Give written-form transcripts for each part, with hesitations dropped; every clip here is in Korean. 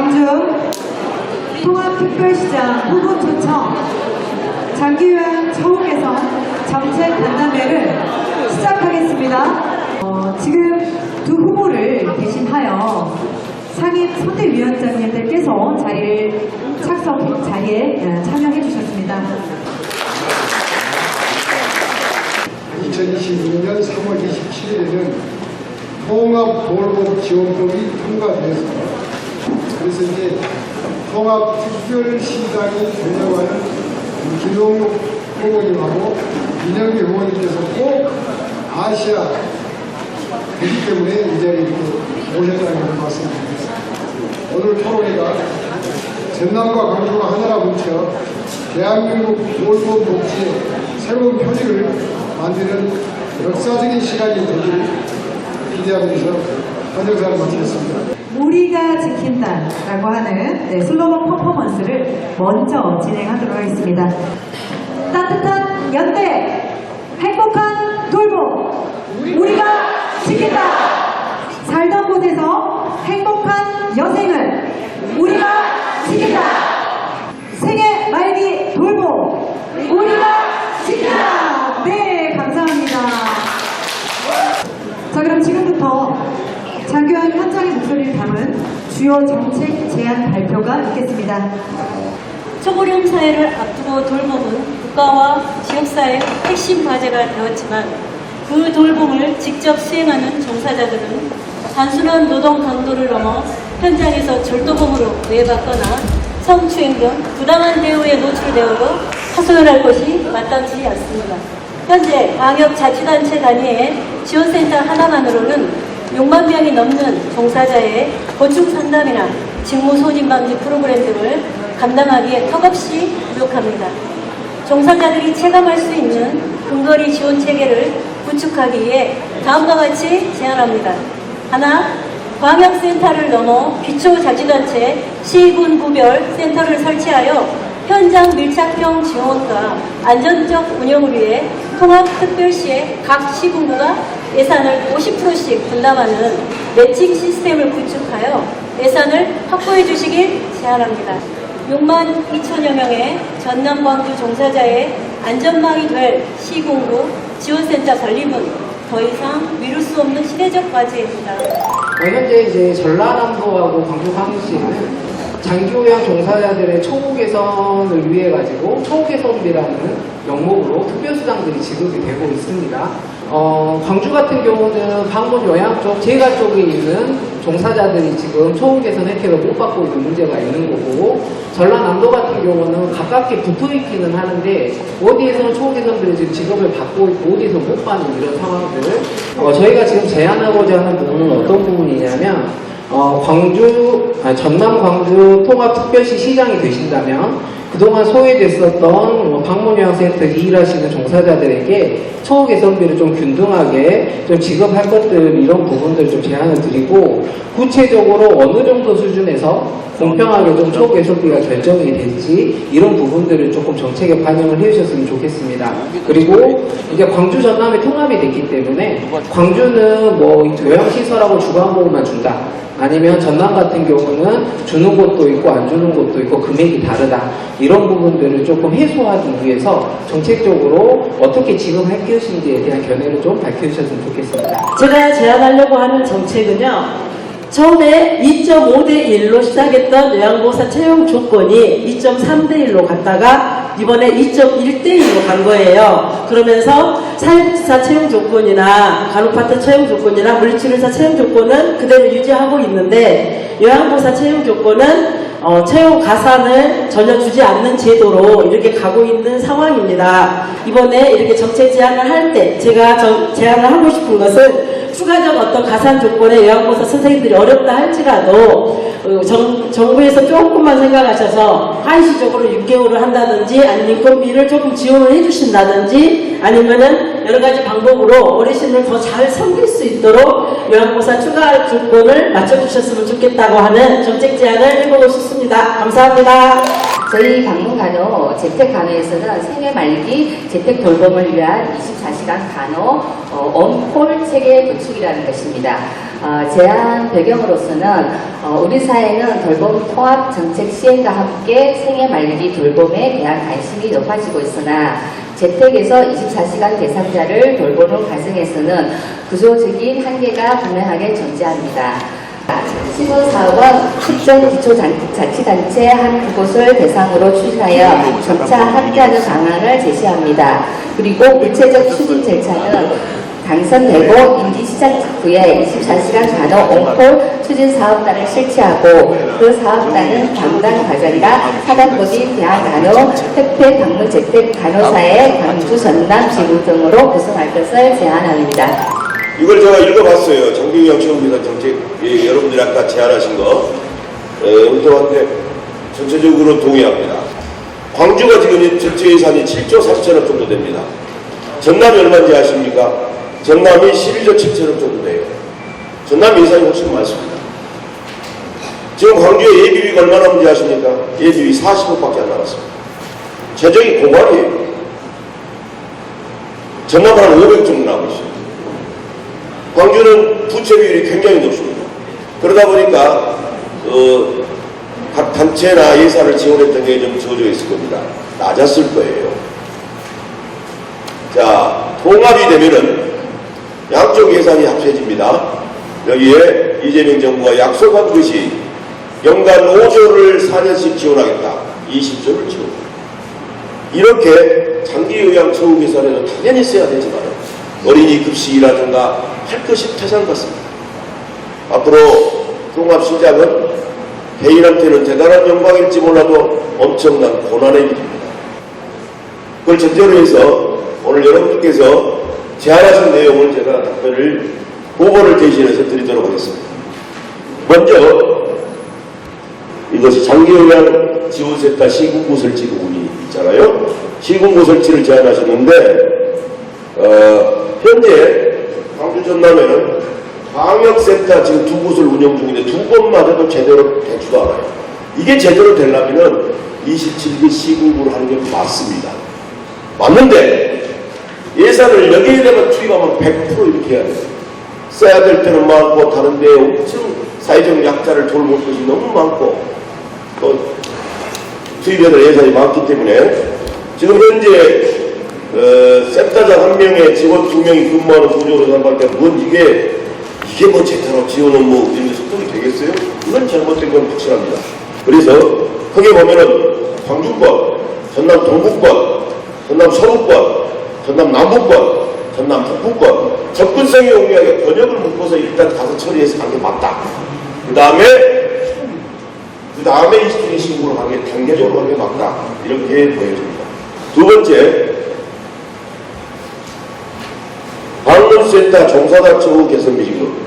광주 통합특별시장 후보 초청 장기요양 처우 개선 정책 간담회를 시작하겠습니다. 지금 두 후보를 대신하여 상임 선대위원장님들께서 자리에 참여해 주셨습니다. 2026년 3월 27일에는 통합돌봄지원법이 통과돼서 그래서 이제 통합특별시장이 되려고 하는 김용욱 후보님하고 민영기 후보님께서 꼭 아셔야 되기 때문에 이 자리에 이렇게 오셨다는 것을 말씀드리겠습니다. 오늘 토론회가 전남과 광주가 하나라 뭉쳐 대한민국 돌봄 복지의 새로운 표지를 만드는 역사적인 시간이 되기를 기대하면서 헌정사를 마치겠습니다. 우리가 지킨다라고 하는 슬로건 퍼포먼스를 먼저 진행하도록 하겠습니다. 따뜻한 연대, 행복한 돌봄, 우리가 지킨다. 살던 곳에서 행복한 여생을 우리가 지킨다. 생애 말기 돌봄, 우리가 지킨다. 네, 감사합니다. 자, 그럼 지금부터 장교환 현장의 목소리를 담은 주요 정책 제안 발표가 있겠습니다. 초고령 사회를 앞두고 돌봄은 국가와 지역사회의 핵심 과제가 되었지만 그 돌봄을 직접 수행하는 종사자들은 단순한 노동 강도를 넘어 현장에서 절도범으로 외박거나 성추행 등 부당한 대우에 노출되어도 하소연할 것이 마땅치 않습니다. 현재 광역자치단체 단위의 지원센터 하나만으로는 6만 명이 넘는 종사자의 고충 상담이나 직무 소진 방지 프로그램 등을 감당하기에 턱없이 부족합니다. 종사자들이 체감할 수 있는 근거리 지원 체계를 구축하기 위해 다음과 같이 제안합니다. 하나, 광역센터를 넘어 기초자치단체, 시군구별 센터를 설치하여 현장 밀착형 지원과 안전적 운영을 위해 통합특별시의 각 시군구가 예산을 50%씩 분담하는 매칭 시스템을 구축하여 예산을 확보해 주시길 제안합니다. 6만 2천여 명의 전남 광주 종사자의 안전망이 될 시군구 지원센터 건립은 더 이상 미룰 수 없는 시대적 과제입니다. 현재 이제 전라남도하고 광주광주시는 장기요양 종사자들의 처우 개선을 위해 가지고 처우 개선비라는 명목으로 특별수당들이 지급이 되고 있습니다. 광주 같은 경우는 방문 요양 쪽, 재가 쪽에 있는 종사자들이 지금 처우 개선 혜택을 못 받고 있는 문제가 있는 거고, 전라남도 같은 경우는 가깝게 붙어 있기는 하는데 어디에서는 처우 개선비를 지금 지급을 받고 있고 어디에서 못 받는 이런 상황들. 저희가 지금 제안하고자 하는 부분은 어떤 부분이냐면, 전남 광주 통합특별시 시장이 되신다면 그동안 소외됐었던 방문요양센터 일하시는 종사자들에게 처우 개선비를 좀 균등하게 좀 지급할 것들, 이런 부분들을 좀 제안을 드리고, 구체적으로 어느 정도 수준에서 공평하게 좀 처우 개선비가 결정이 될지 이런 부분들을 조금 정책에 반영을 해주셨으면 좋겠습니다. 그리고 이제 광주 전남이 통합이 됐기 때문에 광주는 뭐 요양시설하고 주간보험만 준다, 아니면 전남 같은 경우는 주는 곳도 있고 안 주는 곳도 있고 금액이 다르다, 이런 부분들을 조금 해소하기 위해서 정책적으로 어떻게 지급할 것인지에 대한 견해를 좀 밝혀주셨으면 좋겠습니다. 제가 제안하려고 하는 정책은요, 처음에 2.5대 1로 시작했던 요양보호사 채용 조건이 2.3대 1로 갔다가 이번에 2.1대 1로 간 거예요. 그러면서 사회복지사 채용 조건이나 간호파트 채용 조건이나 물리치료사 채용 조건은 그대로 유지하고 있는데, 요양보호사 채용 조건은 채용 가산을 전혀 주지 않는 제도로 이렇게 가고 있는 상황입니다. 이번에 이렇게 정책 제안을 할 때 제가 제안을 하고 싶은 것은, 추가적 어떤 가산 조건에 요양보호사 선생님들이 어렵다 할지라도 정부에서 조금만 생각하셔서 한시적으로 6개월을 한다든지, 아니면 인건비를 조금 지원을 해주신다든지, 아니면은 여러 가지 방법으로 어르신을 더 잘 섬길 수 있도록 요양보호사 추가 조건을 맞춰주셨으면 좋겠다고 하는 정책 제안을 해보고 싶습니다. 감사합니다. 저희 방문간호, 재택간호에서는 생애 말기 재택 돌봄을 위한 24시간 간호 온콜 체계 구축이라는 것입니다. 제안 배경으로서는 우리 사회는 돌봄 통합 정책 시행과 함께 생애 말기 돌봄에 대한 관심이 높아지고 있으나 재택에서 24시간 대상자를 돌보는 가정에서는 구조적인 한계가 분명하게 존재합니다. 시군사업은 특정 기초자치단체 한 곳을 대상으로 추진하여 점차 합의하는 방안을 제시합니다. 그리고 구체적 추진 절차는 당선되고 임기 시작 직후에 24시간 간호 온콜 추진 사업단을 실시하고 그 사업단은 담당 과장과 사단법인 대한간호 협회 방문 재택 간호사의 광주 전남 지구 등으로 구성할 것을 제안합니다. 이걸 제가 읽어봤어요. 장기유양 체험기관 정책, 여러분들이 아까 제안하신 거. 저한테 전체적으로 동의합니다. 광주가 지금 전체 예산이 7조 4천억 정도 됩니다. 전남이 얼마인지 아십니까? 전남이 12조 7천억 정도 돼요. 전남 예산이 훨씬 많습니다. 지금 광주에 예비비가 얼마나 남는지 아십니까? 예비비 40억밖에 안 나왔습니다. 재정이 고갈이에요. 전남은 한 500 정도 나오고 있어요. 광주는 부채 비율이 굉장히 높습니다. 그러다 보니까 각 단체나 예산을 지원했던 게 좀 저조해 있을 겁니다. 낮았을 거예요. 자, 통합이 되면은 양쪽 예산이 합쳐집니다. 여기에 이재명 정부가 약속한 것이 연간 5조를 4년씩 지원하겠다. 20조를 지원합니다. 이렇게 장기요양 처우 예산에는 당연히 써야 되지만 어린이 급식이라든가 할 것이 태산 같습니다. 앞으로 통합 시작은 개인한테는 대단한 영광일지 몰라도 엄청난 고난의 일입니다. 그걸 전제로 해서 오늘 여러분들께서 제안하신 내용을 제가 답변을 보고를 대신해서 드리도록 하겠습니다. 먼저 이것이 장기요양 지원센터 시군구 설치 부분이 있잖아요. 시군구 설치를 제안하셨는데 현재 광주 전남에는 방역센터 지금 2곳을 운영 중인데 2곳마저도 제대로 되지도 않아요. 이게 제대로 되려면 27개 시군구를 하는 게 맞습니다. 맞는데 예산을 여기에 대만 투입하면 100% 이렇게 해야 돼요. 써야 될 때는 많고 다른 데에 엄청 사회적 약자를 돌볼 것이 너무 많고 또 투입해야 될 예산이 많기 때문에 지금 현재 센터장 1명에 직원 2명이 근무하는 구조로 생각할 때 이게 뭐 제대로 지원 업무 이런 속도가 되겠어요? 이건 잘못된 건 확실합니다. 그래서 크게 보면은 광주권, 전남 동부권, 전남 서부권, 전남 남부권, 전남 북부권 접근성이 용이하게 번역을 묶어서 일단 가서 처리해서 가는 게 맞다. 그 다음에 20개 신고를 하는 게 단계적으로 하는 게 맞다. 이렇게 보여집니다. 두 번째, 방문센터 종사자 처우 개선 지금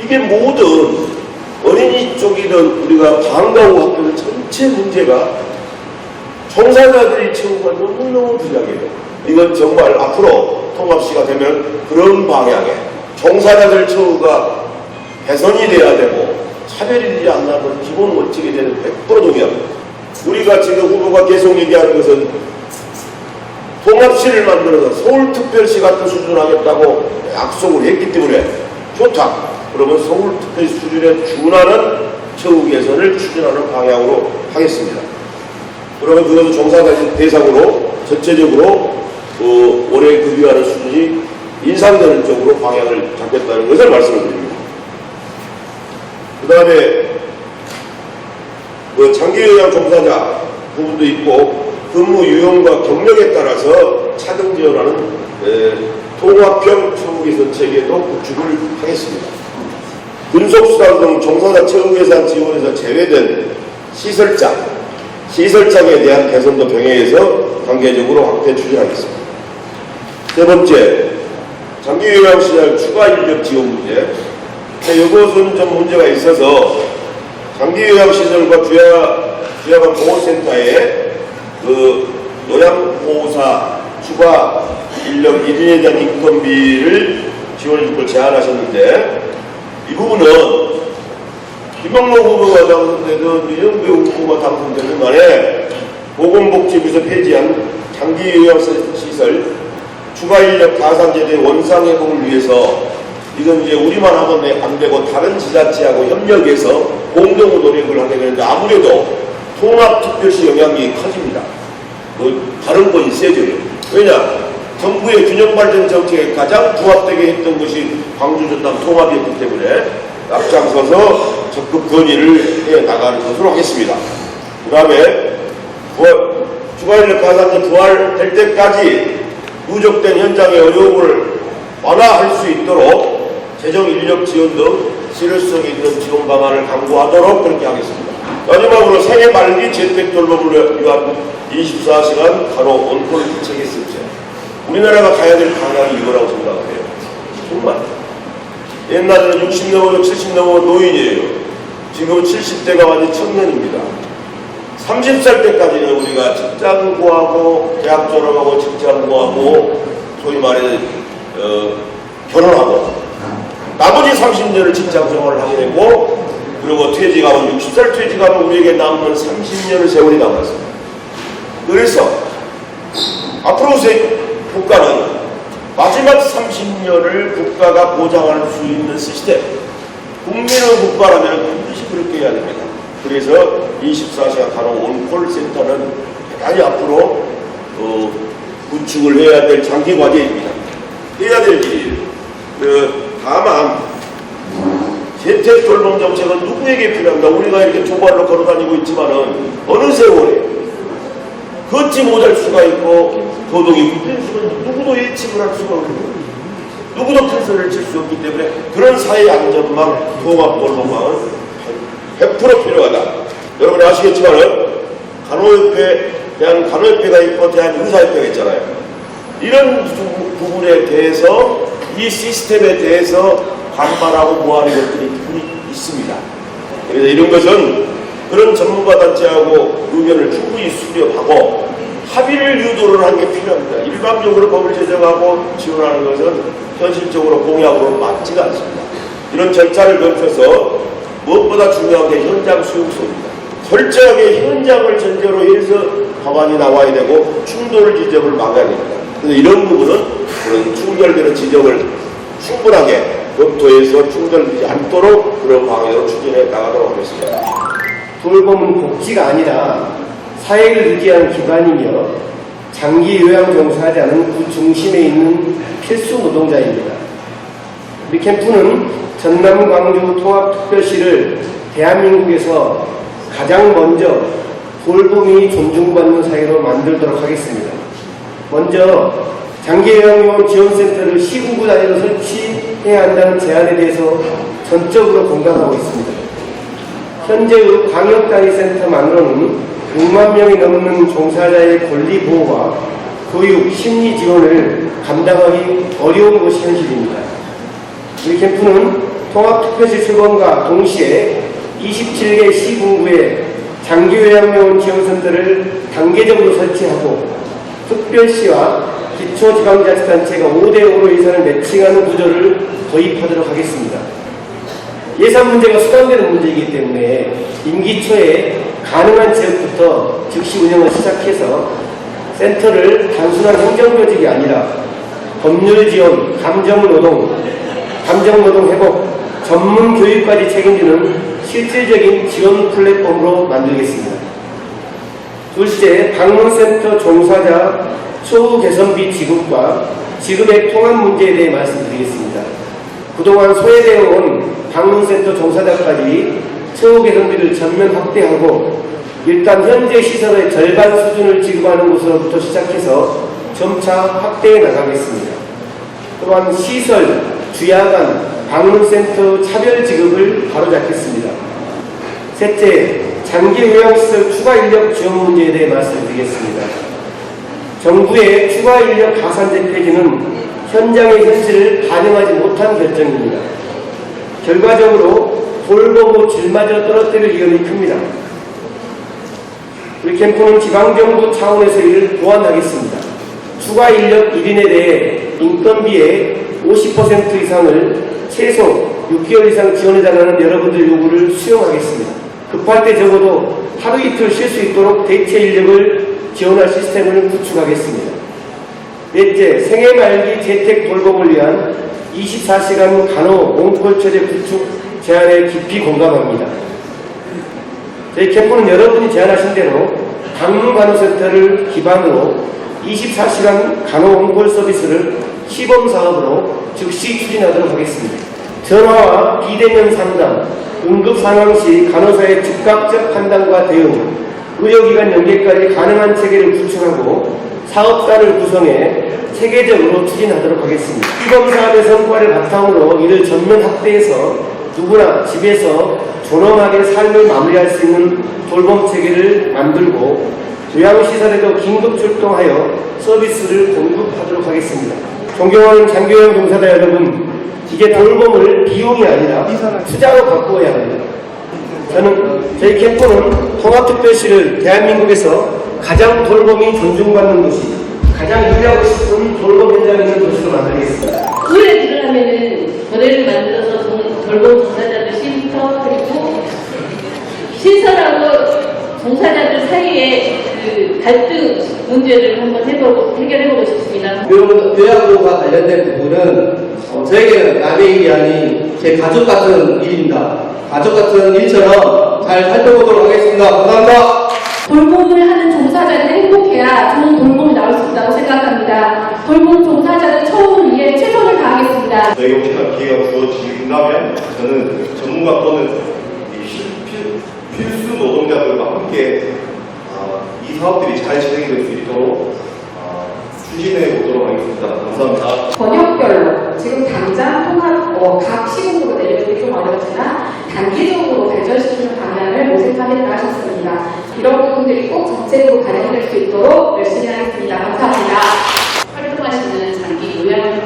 이게 모든 어린이 쪽이든 우리가 방과후 학교는 전체 문제가 종사자들이 처우가 너무너무 부족해요. 이건 정말 앞으로 통합시가 되면 그런 방향에 종사자들 처우가 개선이 돼야 되고 차별이 되지 않는 기본 원칙에 대해서 100% 동의합니다. 우리가 지금 후보가 계속 얘기하는 것은 통합시를 만들어서 서울특별시 같은 수준을 하겠다고 약속을 했기 때문에 좋다. 그러면 서울특별시 수준에 준하는 처우 개선을 추진하는 방향으로 하겠습니다. 그러면 그것을 종사자 대상으로 전체적으로 올해 급여하는 수준이 인상되는 쪽으로 방향을 잡겠다는 것을 말씀을 드립니다. 그 다음에 장기요양 종사자 부분도 있고 근무 유형과 경력에 따라서 차등 지원하는 통합형 처우 개선 체계도 구축을 하겠습니다. 근속수당 등 종사자 처우 개선 지원에서 제외된 시설장에 대한 개선도 병행해서 단계적으로 확대 추진하겠습니다. 세 번째, 장기요양시설 추가 인력 지원 문제. 이것은 좀 문제가 있어서 장기요양시설과 주야간 보호센터에 요양보호사 추가 인력 1인에 대한 인건비를 지원해 줄 걸 제안하셨는데 이 부분은 김영로 후보가 당선되든 이정배 후보가 당선되는 간에 보건복지부에서 폐지한 장기요양시설 추가 인력 가산제도의 원상회복을 위해서 이건 이제 우리만 하면 안 되고 다른 지자체하고 협력해서 공동 노력을 하게 되는데 아무래도 통합특별시 영향력이 커집니다. 다른 건 세져요. 왜냐? 정부의 균형발전 정책에 가장 부합되게 했던 것이 광주 전남 통합이었기 때문에 앞장서서 적극 건의를 해 나가는 것으로 하겠습니다. 그 다음에 추가인력 가산제 부활될 때까지 누적된 현장의 어려움을 완화할 수 있도록 재정 인력 지원 등 실효성 있는 지원 방안을 강구하도록 그렇게 하겠습니다. 마지막으로 생애 말기 재택 돌봄을 위한 24시간 간호 온콜 대책의 실제. 우리나라가 가야 될 방향이 이거라고 생각해요. 정말. 옛날에는 60 넘어 70 넘어 노인이에요. 지금은 70대가 완전 청년입니다. 30살 때까지는 우리가 직장 구하고 대학 졸업하고 직장 구하고 소위 말해 결혼하고 나머지 30년을 직장 생활을 하게 되고 그리고 퇴직하면 60살 퇴직하면 우리에게 남는 30년의 세월이 남았습니다. 그래서 앞으로 국가는 마지막 30년을 국가가 보장할 수 있는 시스템, 국민의 국가라면 반드시 그렇게 해야 됩니다. 그래서 24시간 간호 온콜 센터는 대단히 앞으로 구축을 해야 될 장기 과제입니다. 해야 될 일이에요. 다만 재택 돌봄 정책은 누구에게 필요합니다. 우리가 이렇게 조발로 걸어다니고 있지만은 어느 세월에 걷지 못할 수가 있고 거동이 불편할 수가 있고 누구도 예측을 할 수가 없고 누구도 큰 소리를 칠 수 없기 때문에 그런 사회 안전망, 통합 돌봄망은 100% 필요하다. 여러분 아시겠지만은 간호협회, 대한간호협회가 있고 대한의사협회가 있잖아요. 이런 부분에 대해서 이 시스템에 대해서 반발하고 뭐하는 것들이 있습니다. 그래서 이런 것은 그런 전문가 단체하고 의견을 충분히 수렴하고 합의를 유도를 하는 게 필요합니다. 일방적으로 법을 제정하고 지원하는 것은 현실적으로 공약으로 맞지가 않습니다. 이런 절차를 거쳐서 무엇보다 중요한 게 현장 수용소입니다. 철저하게 현장을 전제로 해서 법안이 나와야 되고 충돌 지점을 막아야 됩니다. 그래서 이런 부분은 그런 충돌되는 지점을 충분하게 검토해서 충돌되지 않도록 그런 방향으로 추진해 나가도록 하겠습니다. 돌봄은 복지가 아니라 사회를 유지하는 기반이며 장기 요양 종사자는 그 중심에 있는 필수 노동자입니다. 우리 캠프는 전남 광주 통합특별시를 대한민국에서 가장 먼저 돌봄이 존중받는 사회로 만들도록 하겠습니다. 먼저 장기요양요원 지원센터를 시군구 단위로 설치해야 한다는 제안에 대해서 전적으로 공감하고 있습니다. 현재의 광역단위센터만으로는 6만 명이 넘는 종사자의 권리 보호와 교육, 심리 지원을 감당하기 어려운 것이 현실입니다. 우리 캠프는 통합특별시 출범과 동시에 27개 시군구에 장기요양요원 지원센터를 단계적으로 설치하고 특별시와 기초지방자치단체가 5대5로 예산을 매칭하는 구조를 도입하도록 하겠습니다. 예산 문제가 수반되는 문제이기 때문에 임기 초에 가능한 지역부터 즉시 운영을 시작해서 센터를 단순한 행정조직이 아니라 법률 지원, 감정노동 회복, 전문 교육까지 책임지는 실질적인 지원 플랫폼으로 만들겠습니다. 둘째, 방문센터 종사자 처우 개선비 지급과 지급의 통합 문제에 대해 말씀드리겠습니다. 그동안 소외되어 온 방문센터 종사자까지 처우 개선비를 전면 확대하고 일단 현재 시설의 절반 수준을 지급하는 것으로부터 시작해서 점차 확대해 나가겠습니다. 또한 시설, 주야간, 방문센터 차별 지급을 바로잡겠습니다. 셋째, 장기요양시설 추가 인력 지원 문제에 대해 말씀드리겠습니다. 정부의 추가 인력 가산제 폐지는 현장의 현실을 반영하지 못한 결정입니다. 결과적으로 돌봄의 질마저 떨어뜨릴 위험이 큽니다. 우리 캠프는 지방정부 차원에서 이를 보완하겠습니다. 추가 인력 1인에 대해 인건비의 50% 이상을 최소 6개월 이상 지원해달라는 여러분들 요구를 수용하겠습니다. 급할 때 적어도 하루 이틀 쉴 수 있도록 대체 인력을 지원할 시스템을 구축하겠습니다. 넷째, 생애 말기 재택 돌봄을 위한 24시간 간호 온콜체제 구축 제안에 깊이 공감합니다. 저희 캠프는 여러분이 제안하신 대로 방문간호센터를 기반으로 24시간 간호 온콜 서비스를 시범사업으로 즉시 추진하도록 하겠습니다. 전화와 비대면 상담, 응급 상황 시 간호사의 즉각적 판단과 대응, 의료기관 연계까지 가능한 체계를 구축하고 사업단을 구성해 체계적으로 추진하도록 하겠습니다. 시범사업의 성과를 바탕으로 이를 전면 확대해서 누구나 집에서 존엄하게 삶을 마무리할 수 있는 돌봄 체계를 만들고 요양시설에도 긴급 출동하여 서비스를 공급하도록 하겠습니다. 존경하는 장교영 봉사자 여러분, 이게 돌봄을 비용이 아니라 투자로 바꾸어야 합니다. 저는 저희 캠프는 통합특별시를 대한민국에서 가장 돌봄이 존중받는 곳이 가장 일하고 싶은 돌봄 현장이 있는 도시로 만들겠습니다. 의뢰 들어가면은 거래를 만들어서 돌봄 종사자들 쉼터 그리고 시설하고 종사자들 사이에 그 갈등 문제를 한번 해결해보고 싶습니다. 요양보호와 관련된 부분은 저에게는 남의 일이 아닌 제 가족 같은 일입니다. 가족 같은 일처럼 잘 살펴보도록 하겠습니다. 감사합니다. 돌봄을 하는 종사자들이 행복해야 좋은 돌봄이 나올 수 있다고 생각합니다. 돌봄 종사자들 처우를 위해 최선을 다하겠습니다. 저에게 혹시나 기회가 주어진다면 저는 전문가 또는 필수 노동자들과 함께 이 사업들이 잘 진행될 수 있도록 추진해 보도록 하겠습니다. 감사합니다. 번역별로 지금 당장 통합 각 시국으로 내려오기 좀 어렵지만 단기적으로 발전시키는 방향을 모색하겠다 하셨습니다. 이런 부분들이 꼭 정책으로 반영될 수 있도록 열심히 하겠습니다. 감사합니다. 활동하시는 장기 요양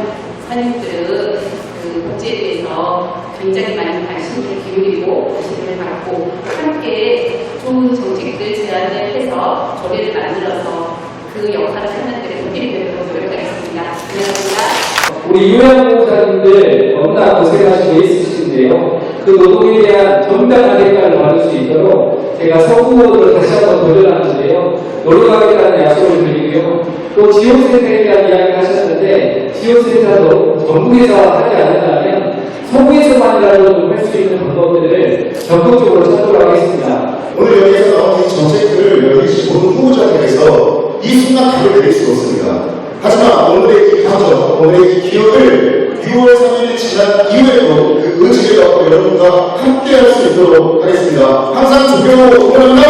사님들은 그 복지에 대해서 굉장히 많은 관심을 기울이고 관심을 갖고 함께 좋은 정책들 제안을 해서 조례를 만들어서 그 역할을 하는 데에 도움이 되도록 노력하겠습니다. 감사합니다. 우리 요양보호사님들 너무나 고생하시고 있으신데요. 그 노동에 대한 정당한 대가를 받을 수 있도록 제가 성부모를 다시 한번 도전하는데요. 놀러가겠다는 약속을 드리고요. 또 지원센터에 대한 이야기를 하셨는데 지원센터도 전국에서 하지 않는다면 서구에서만이라도 할 수 있는 방법들을 적극적으로 찾도록 하겠습니다. 오늘 여기에서 나온 이 정책들을 여기 모든 후보자들에서 이 순간 답을 드릴 수 없습니다. 하지만 오늘의 이 과정, 오늘의 이 기회를 6월 3일 지난 이후에도 그 의지를 갖고 여러분과 함께 할 수 있도록 하겠습니다. 항상 존경하고 응원합니다.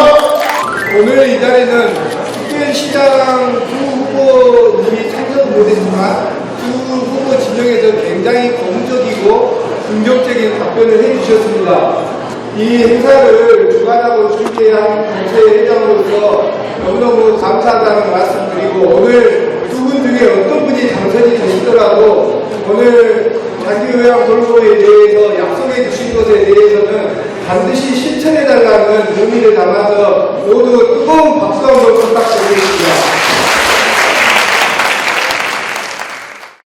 오늘 이 자리는 특별시장 두 후보님이 참석 못했지만 두 후보 진영에서 굉장히 공적이고 긍정적인 답변을 해주셨습니다. 이 행사를 주관하고 준비한 단체 회장으로서 너무너무 감사하다는 말씀드리고 오늘 두 분 중에 어떤 분이 당선이 되시더라도 오늘 장기요양 돌봄에 대해서 약속해 주신 것에 대해서는 반드시 실천해달라는 의미를 담아서 모두 뜨거운 박수 한번 부탁드리겠습니다.